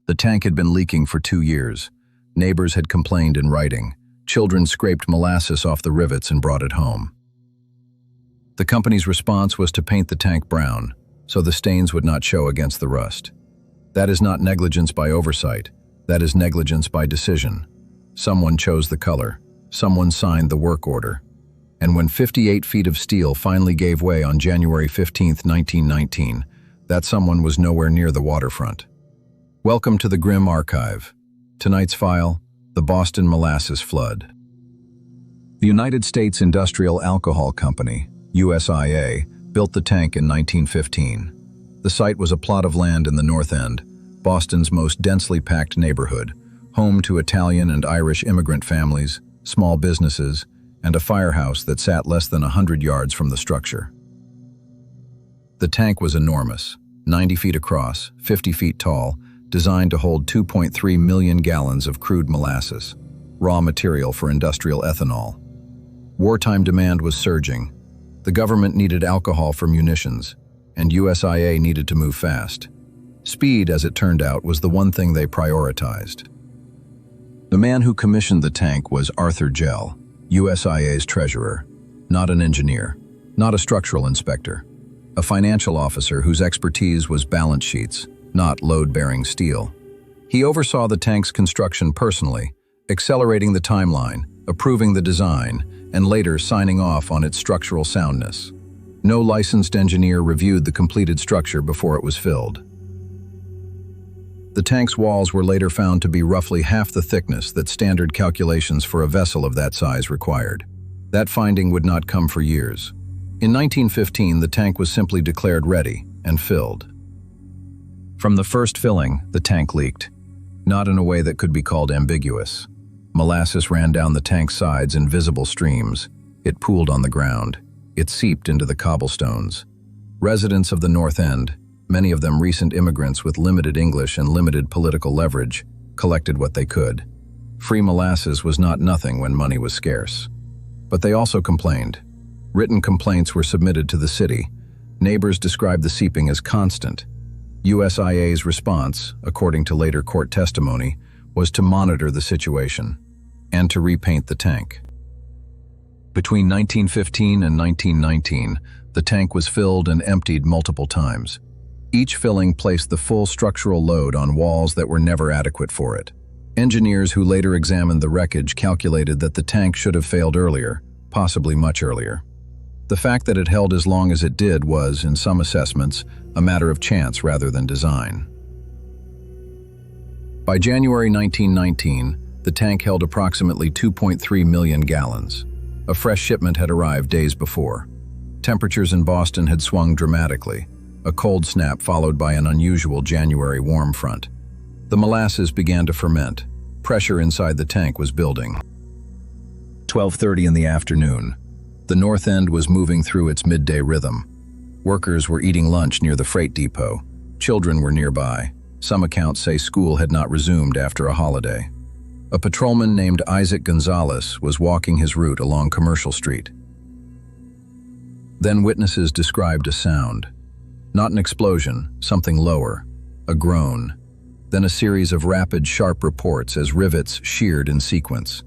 The tank had been leaking for 2 years. Neighbors had complained in writing. Children scraped molasses off the rivets and brought it home. The company's response was to paint the tank brown, so the stains would not show against the rust. That is not negligence by oversight. That is negligence by decision. Someone chose the color. Someone signed the work order. And when 58 feet of steel finally gave way on January 15, 1919, that someone was nowhere near the waterfront. Welcome to the grim archive. Tonight's file, the Boston Molasses Flood. The United States Industrial Alcohol Company, USIA, built the tank in 1915. The site was a plot of land in the North End, Boston's most densely packed neighborhood, home to Italian and Irish immigrant families, small businesses, and a firehouse that sat less than 100 yards from the structure. The tank was enormous, 90 feet across, 50 feet tall, designed to hold 2.3 million gallons of crude molasses, raw material for industrial ethanol. Wartime demand was surging. The government needed alcohol for munitions, and USIA needed to move fast. Speed, as it turned out, was the one thing they prioritized. The man who commissioned the tank was Arthur Gell, USIA's treasurer, not an engineer, not a structural inspector, a financial officer whose expertise was balance sheets, not load-bearing steel. He oversaw the tank's construction personally, accelerating the timeline, approving the design, and later signing off on its structural soundness. No licensed engineer reviewed the completed structure before it was filled. The tank's walls were later found to be roughly half the thickness that standard calculations for a vessel of that size required. That finding would not come for years. In 1915, the tank was simply declared ready and filled. From the first filling, the tank leaked, not in a way that could be called ambiguous. Molasses ran down the tank's sides in visible streams. It pooled on the ground. It seeped into the cobblestones. Residents of the North End, many of them recent immigrants with limited English and limited political leverage, collected what they could. Free molasses was not nothing when money was scarce. But they also complained. Written complaints were submitted to the city. Neighbors described the seeping as constant. USIA's response, according to later court testimony, was to monitor the situation and to repaint the tank. Between 1915 and 1919, the tank was filled and emptied multiple times. Each filling placed the full structural load on walls that were never adequate for it. Engineers who later examined the wreckage calculated that the tank should have failed earlier, possibly much earlier. The fact that it held as long as it did was, in some assessments, a matter of chance rather than design. By January 1919, the tank held approximately 2.3 million gallons. A fresh shipment had arrived days before. Temperatures in Boston had swung dramatically, a cold snap followed by an unusual January warm front. The molasses began to ferment. Pressure inside the tank was building. 12:30 in the afternoon. The North End was moving through its midday rhythm. Workers were eating lunch near the freight depot. Children were nearby. Some accounts say school had not resumed after a holiday. A patrolman named Isaac Gonzalez was walking his route along Commercial Street. Then witnesses described a sound. Not an explosion, something lower, a groan. Then a series of rapid, sharp reports as rivets sheared in sequence.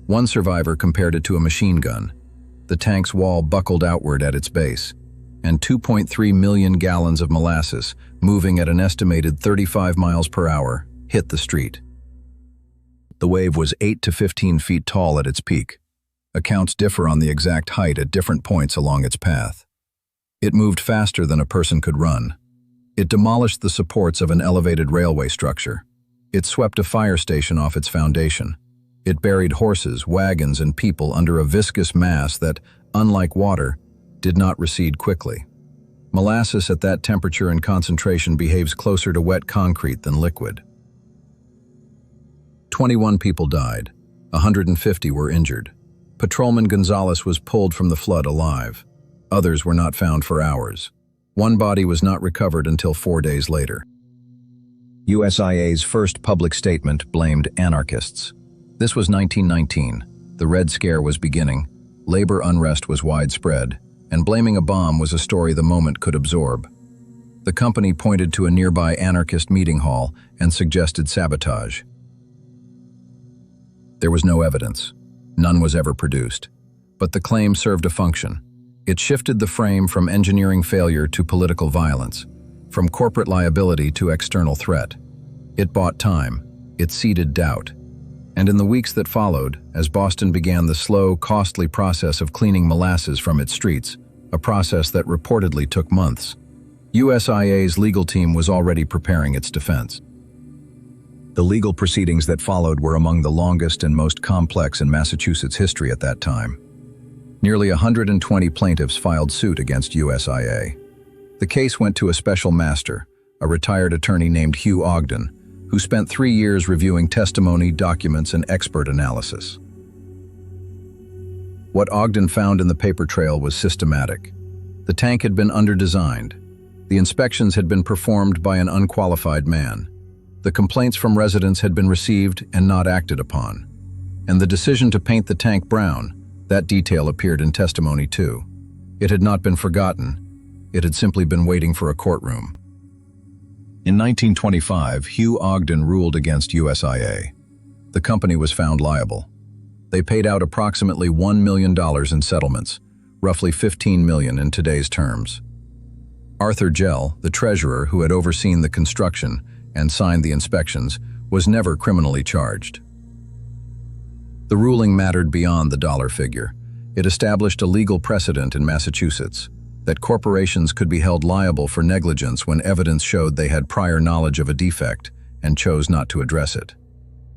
One survivor compared it to a machine gun. The tank's wall buckled outward at its base, and 2.3 million gallons of molasses, moving at an estimated 35 miles per hour, hit the street. The wave was 8 to 15 feet tall at its peak. Accounts differ on the exact height at different points along its path. It moved faster than a person could run. It demolished the supports of an elevated railway structure. It swept a fire station off its foundation. It buried horses, wagons, and people under a viscous mass that, unlike water, did not recede quickly. Molasses at that temperature and concentration behaves closer to wet concrete than liquid. 21 people died. 150 were injured. Patrolman Gonzalez was pulled from the flood alive. Others were not found for hours. One body was not recovered until 4 days later. USIA's first public statement blamed anarchists. This was 1919. The Red Scare was beginning. Labor unrest was widespread, and blaming a bomb was a story the moment could absorb. The company pointed to a nearby anarchist meeting hall and suggested sabotage. There was no evidence. None was ever produced. But the claim served a function. It shifted the frame from engineering failure to political violence, from corporate liability to external threat. It bought time. It seeded doubt. And in the weeks that followed, as Boston began the slow, costly process of cleaning molasses from its streets, a process that reportedly took months, USIA's legal team was already preparing its defense. The legal proceedings that followed were among the longest and most complex in Massachusetts history at that time. Nearly 120 plaintiffs filed suit against USIA. The case went to a special master, a retired attorney named Hugh Ogden, who spent 3 years reviewing testimony, documents, and expert analysis. What Ogden found in the paper trail was systematic. The tank had been underdesigned. The inspections had been performed by an unqualified man. The complaints from residents had been received and not acted upon. And the decision to paint the tank brown, that detail appeared in testimony too. It had not been forgotten. It had simply been waiting for a courtroom. In 1925, Hugh Ogden ruled against USIA. The company was found liable. They paid out approximately $1 million in settlements, roughly $15 million in today's terms. Arthur Gell, the treasurer who had overseen the construction and signed the inspections, was never criminally charged. The ruling mattered beyond the dollar figure. It established a legal precedent in Massachusetts that corporations could be held liable for negligence when evidence showed they had prior knowledge of a defect and chose not to address it.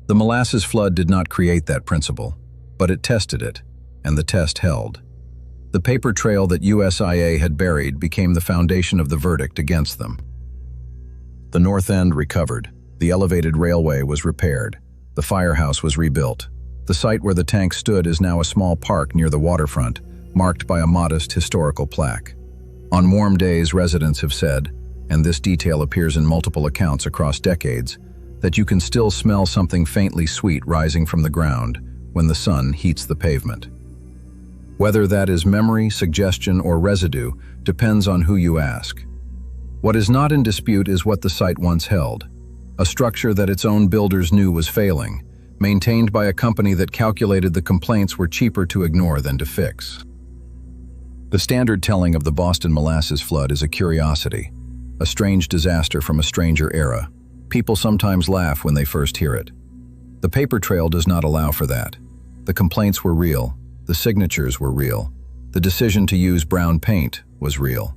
The molasses flood did not create that principle, but it tested it, and the test held. The paper trail that USIA had buried became the foundation of the verdict against them. The north end recovered. The elevated railway was repaired. The firehouse was rebuilt. The site where the tank stood is now a small park near the waterfront, marked by a modest historical plaque. On warm days, residents have said, and this detail appears in multiple accounts across decades, that you can still smell something faintly sweet rising from the ground when the sun heats the pavement. Whether that is memory, suggestion, or residue depends on who you ask. What is not in dispute is what the site once held, a structure that its own builders knew was failing, maintained by a company that calculated the complaints were cheaper to ignore than to fix. The standard telling of the Boston molasses flood is a curiosity, a strange disaster from a stranger era. People sometimes laugh when they first hear it. The paper trail does not allow for that. The complaints were real. The signatures were real. The decision to use brown paint was real.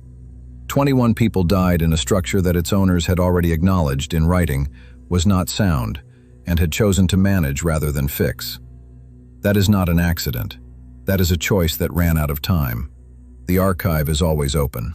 21 people died in a structure that its owners had already acknowledged in writing was not sound and had chosen to manage rather than fix. That is not an accident. That is a choice that ran out of time. The archive is always open.